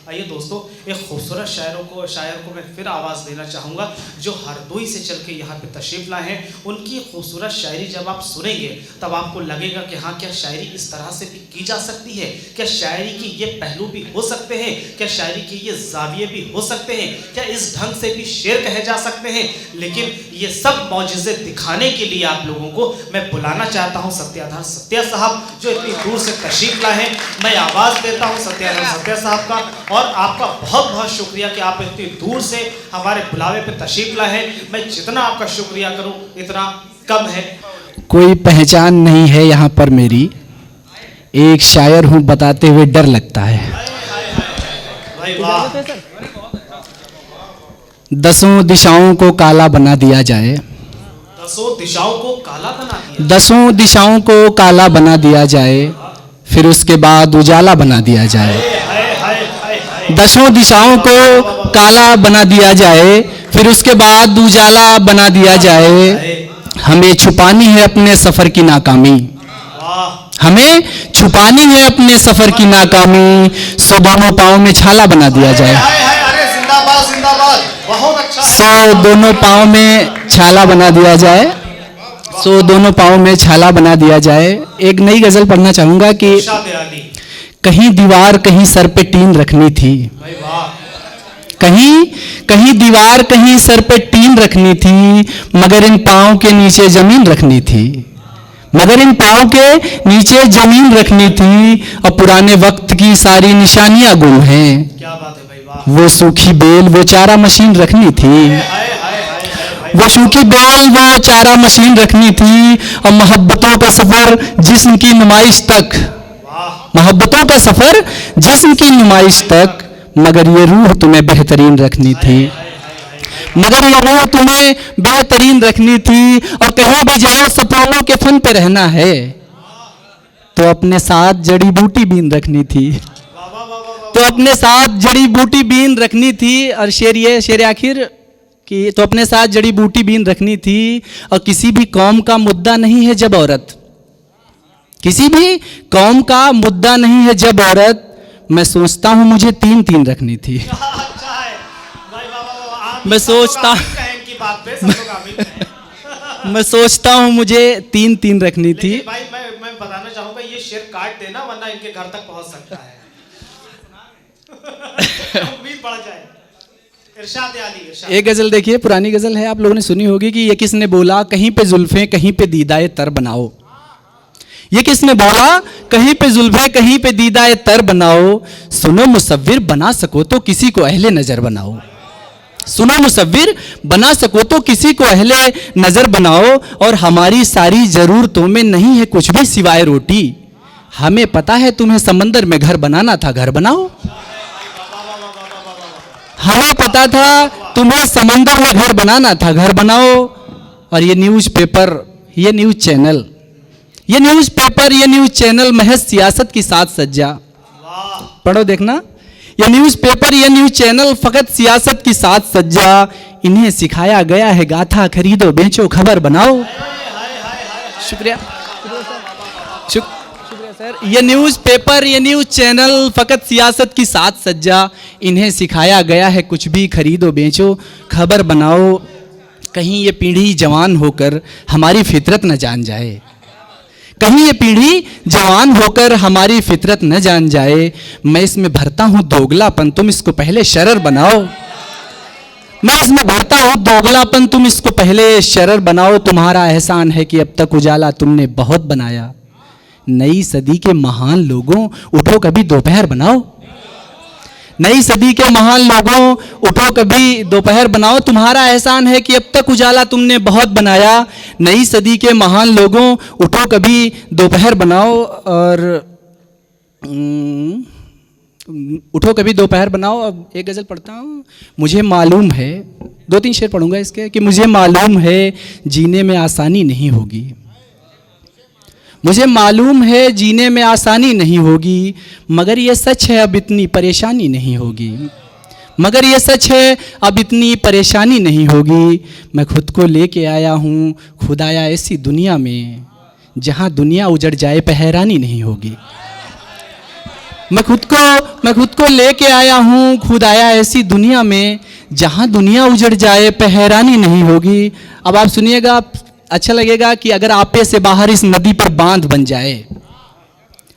आइए दोस्तों, एक खूबसूरत शायर को मैं फिर आवाज़ देना चाहूँगा जो हरदोई से चल के यहाँ पे तशरीफ़ लाए हैं। उनकी खूबसूरत शायरी जब आप सुनेंगे तब आपको लगेगा कि हाँ, क्या शायरी इस तरह से भी की जा सकती है, क्या शायरी के ये पहलू भी हो सकते हैं, क्या शायरी के ये जाविये भी हो सकते हैं, क्या इस ढंग से भी शेर कहे जा सकते हैं। लेकिन ये सब मौजिज़े दिखाने के लिए आप लोगों को मैं बुलाना चाहता हूँ सत्याधार सत्या साहब, जो इतनी दूर से तशरीफ़ लाए हैं। मैं आवाज़ देता हूँ सत्याधार सत्या साहब का, और आपका बहुत बहुत शुक्रिया कि आप इतनी दूर से हमारे बुलावे पे तशरीफ़ लाए हैं। मैं जितना आपका शुक्रिया करूँ इतना कम है। कोई पहचान नहीं है यहाँ पर मेरी, एक शायर हूँ बताते हुए डर लगता है। भाई वाह। दसों दिशाओं को काला बना दिया जाए, दसों दिशाओं को काला बना दिया, दसों दिशाओं को काला बना दिया जाए, फिर उसके बाद उजाला बना दिया जाए। दसों दिशाओं को काला बना दिया जाए, फिर उसके बाद उजाला बना दिया जाए। हमें छुपानी है अपने सफर की नाकामी, हमें छुपानी है अपने सफर की नाकामी, सो दोनों पाँव में छाला बना दिया जाए। सो दोनों पाँव में छाला बना दिया जाए, सो दोनों पाँव में छाला बना दिया जाए। एक नई गजल पढ़ना चाहूंगा कि कहीं दीवार कहीं सर पे टीन रखनी थी, कहीं दीवार कहीं सर पे टीन रखनी थी, मगर इन पाँव के नीचे जमीन रखनी थी, मगर इन पाँव के नीचे जमीन रखनी थी। और पुराने वक्त की सारी निशानियां गुम हैं। क्या बात है भाई, वाह। वो सूखी बेल वो चारा मशीन रखनी थी, वो सूखी बेल वो चारा मशीन रखनी थी। और मोहब्बतों का सफर जिस्म की नुमाइश तक, मोहब्बतों का सफर जिस्म की नुमाइश तक, मगर ये रूह तुम्हें बेहतरीन रखनी थी, मगर ये रूह तुम्हें बेहतरीन रखनी थी। और कहीं भी जाओ सपनों के फन पे रहना है, तो अपने साथ जड़ी बूटी बीन रखनी थी, तो अपने साथ जड़ी बूटी बीन रखनी थी। और शेर आखिर कि तो अपने साथ जड़ी बूटी बीन रखनी थी। और किसी भी कौम का मुद्दा नहीं है जब औरत, किसी भी कौम का मुद्दा नहीं है जब औरत, मैं सोचता हूं मुझे तीन तीन रखनी थी। मैं सोचता मैं सोचता हूं मुझे तीन तीन रखनी थी। भाई मैं बताना चाहूंगा, ये शेर काट देना वरना इनके घर तक पहुंच सकता है। उम्मीद बढ़ जाए। इरशाद अली, एक गजल देखिए, पुरानी गजल है, आप लोगों ने सुनी होगी कि ये किसने बोला कहीं पे जुल्फे कहीं पे दीदाए तर बनाओ। ये किसने बोला कहीं पे जुल्फे कहीं पे दीदाए तर बनाओ। सुनो मुसव्विर बना सको तो किसी को अहले नजर बनाओ, सुनो मुसव्विर बना सको तो किसी को अहले नजर बनाओ। और हमारी सारी जरूरतों में नहीं है कुछ भी सिवाय रोटी, हमें पता है तुम्हें समंदर में घर बनाना था, घर बनाओ। हमें पता था तुम्हें समंदर में घर बनाना था, घर बनाओ। और ये न्यूज़पेपर, ये न्यूज़ चैनल, ये न्यूज़पेपर, ये न्यूज़ चैनल महज सियासत की साथ सज्जा। पढ़ो देखना, ये न्यूज़पेपर, ये न्यूज़ चैनल फकत सियासत की साथ सज्जा। इन्हें सिखाया गया है गाथा खरीदो बेचो खबर बनाओ। शुक्रिया शुक्रिया सर। ये न्यूज़पेपर, ये न्यूज़ चैनल फकत सियासत की साथ सज्जा। इन्हें सिखाया गया है कुछ भी खरीदो बेचो खबर बनाओ। कहीं ये पीढ़ी जवान होकर हमारी फितरत न जान जाए, कहीं ये पीढ़ी जवान होकर हमारी फितरत न जान जाए। मैं इसमें भरता हूं दोगलापन, तुम इसको पहले शरर बनाओ। मैं इसमें भरता हूं दोगलापन, तुम इसको पहले शरर बनाओ। तुम्हारा एहसान है कि अब तक उजाला तुमने बहुत बनाया। नई सदी के महान लोगों उठो कभी दोपहर बनाओ, नई सदी के महान लोगों उठो कभी दोपहर बनाओ। तुम्हारा एहसान है कि अब तक उजाला तुमने बहुत बनाया। नई सदी के महान लोगों उठो कभी दोपहर बनाओ। और उठो कभी दोपहर बनाओ। अब एक गज़ल पढ़ता हूँ। मुझे मालूम है, दो तीन शेर पढ़ूंगा इसके, कि मुझे मालूम है जीने में आसानी नहीं होगी, मुझे मालूम है जीने में आसानी नहीं होगी, मगर ये सच है अब इतनी परेशानी नहीं होगी, मगर ये सच है अब इतनी परेशानी नहीं होगी। मैं खुद को लेके आया हूँ खुदाया ऐसी दुनिया में, जहाँ दुनिया उजड़ जाए पे हैरानी नहीं होगी। मैं खुद को लेके आया हूँ, खुद आया ऐसी दुनिया में जहाँ दुनिया उजड़ जाए पे हैरानी नहीं होगी। अब आप सुनिएगा, अच्छा लगेगा कि अगर आपे से बाहर इस नदी पर बांध बन जाए,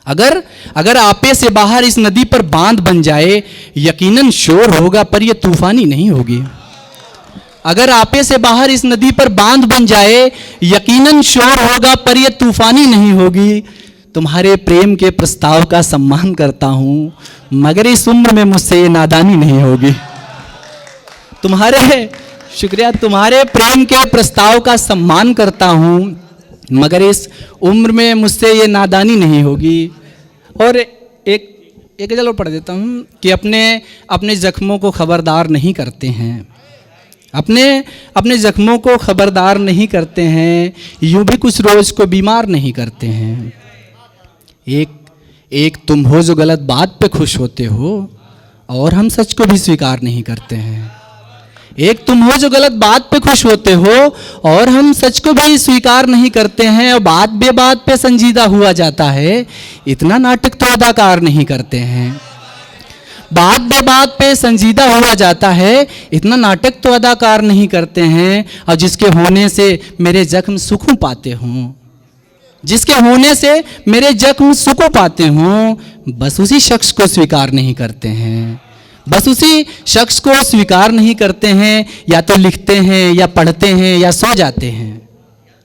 अगर आपे से बाहर इस नदी पर बांध बन जाए, यकीनन शोर होगा पर यह तूफानी नहीं होगी। अगर आपे से बाहर इस नदी पर बांध बन जाए, यकीनन शोर होगा पर यह तूफानी नहीं होगी। तुम्हारे प्रेम के प्रस्ताव का सम्मान करता हूं, मगर इस उम्र में मुझसे ये नादानी नहीं होगी। शुक्रिया, तुम्हारे प्रेम के प्रस्ताव का सम्मान करता हूं, मगर इस उम्र में मुझसे ये नादानी नहीं होगी। और एक गज़ल और पढ़ देता हूं कि अपने जख्मों को खबरदार नहीं करते हैं, अपने जख्मों को खबरदार नहीं करते हैं, यूं भी कुछ रोज को बीमार नहीं करते हैं। एक तुम हो जो गलत बात पे खुश होते हो, और हम सच को भी स्वीकार नहीं करते हैं। एक तुम हो जो गलत बात पे खुश होते हो, और हम सच को भी स्वीकार नहीं करते हैं। और बात बेबात पे संजीदा हुआ जाता है, इतना नाटक तो अदाकार नहीं करते हैं। बात बेबात पे संजीदा हुआ जाता है, इतना नाटक तो अदाकार नहीं करते हैं। और जिसके होने से मेरे जख्म सुकून पाते हों, जिसके होने से मेरे जख्म सुकून पाते हों, बस उसी शख्स को स्वीकार नहीं करते हैं। बस उसी शख्स को स्वीकार नहीं करते हैं। या तो लिखते हैं या पढ़ते हैं या सो जाते हैं,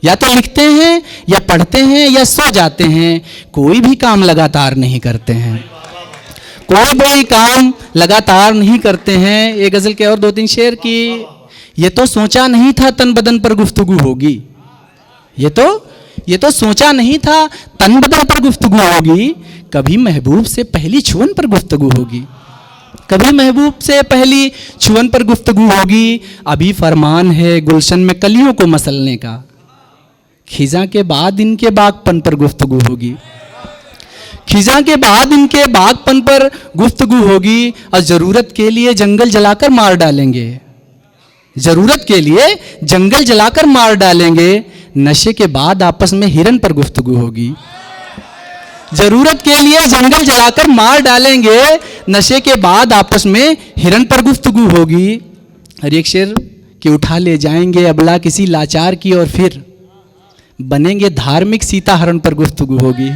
या तो लिखते हैं या पढ़ते हैं या सो जाते हैं। कोई भी काम लगातार नहीं करते हैं, कोई भी काम लगातार नहीं करते हैं। एक गज़ल के और 2-3 शेर की, ये तो सोचा नहीं था तन बदन पर गुफ्तगू होगी, ये तो सोचा नहीं था तन बदन पर गुफ्तगू होगी। कभी महबूब से पहली छुअन पर गुफ्तगू होगी, कभी महबूब से पहली छुअन पर गुफ्तगू होगी। अभी फरमान है गुलशन में कलियों को मसलने का, खिजा के बाद इनके बागपन पर गुफ्तगू होगी, खिजा के बाद इनके बागपन पर गुफ्तगू होगी। और ज़रूरत के लिए जंगल जलाकर मार डालेंगे, ज़रूरत के लिए जंगल जलाकर मार डालेंगे। नशे के बाद आपस में हिरन पर गुफ्तगू होगी, ज़रूरत के लिए जंगल जलाकर मार डालेंगे। नशे के बाद आपस में हिरन पर गुफ्तगू होगी। और एक शेर कि उठा ले जाएंगे अबला किसी लाचार की, और फिर बनेंगे धार्मिक सीता हरण पर गुफ्तगू होगी।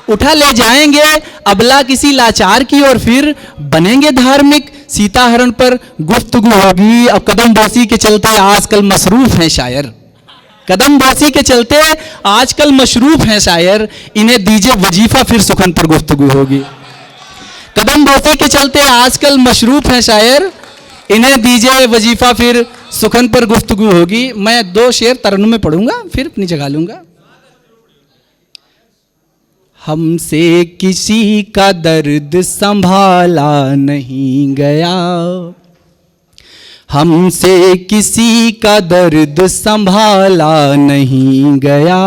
उठा ले जाएंगे अबला किसी लाचार की, और फिर बनेंगे धार्मिक सीता हरण पर गुफ्तगू होगी। अब कदम बोसी के चलते आजकल मसरूफ हैं शायर, कदम बोसी के चलते आजकल मशरूफ हैं शायर, इन्हें दीजिए वजीफा फिर सुखन पर गुफ्तगू होगी। कदम बोसी के चलते आजकल मशरूफ हैं शायर, इन्हें दीजिए वजीफा फिर सुखन पर गुफ्तगू होगी। मैं 2 शेर तरन्नुम में पढ़ूंगा, फिर अपनी जगह लूंगा। हमसे किसी का दर्द संभाला नहीं गया, हमसे किसी का दर्द संभाला नहीं गया।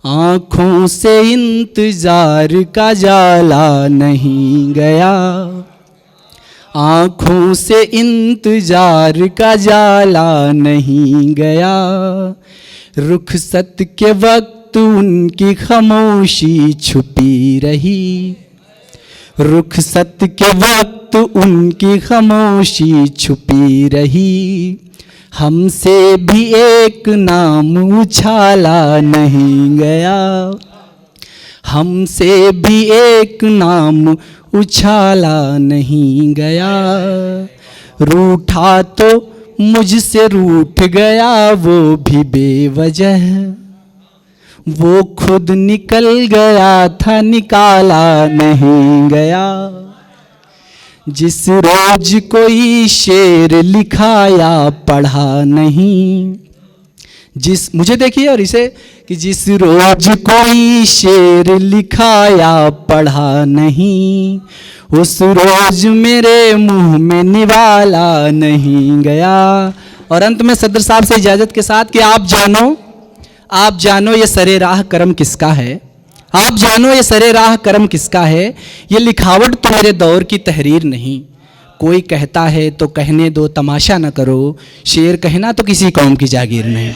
आँखों से इंतजार का जाला नहीं गया, आँखों से इंतजार का जाला नहीं गया। रुखसत के वक्त उनकी खामोशी छुपी रही, रुखसत के वक्त उनकी खामोशी छुपी रही। हमसे भी एक नाम उछाला नहीं गया, हमसे भी एक नाम उछाला नहीं गया। रूठा तो मुझसे रूठ गया वो भी बेवजह, वो खुद निकल गया था निकाला नहीं गया। जिस रोज कोई शेर लिखाया पढ़ा नहीं, मुझे देखिए और इसे कि जिस रोज कोई शेर लिखाया पढ़ा नहीं, उस रोज मेरे मुंह में निवाला नहीं गया। और अंत में सदर साहब से इजाज़त के साथ कि आप जानो ये सरे राह करम किसका है, आप जानो ये सरे राह करम किसका है। ये लिखावट तो मेरे दौर की तहरीर नहीं, कोई कहता है तो कहने दो तमाशा न करो, शेर कहना तो किसी कौम की जागीर नहीं।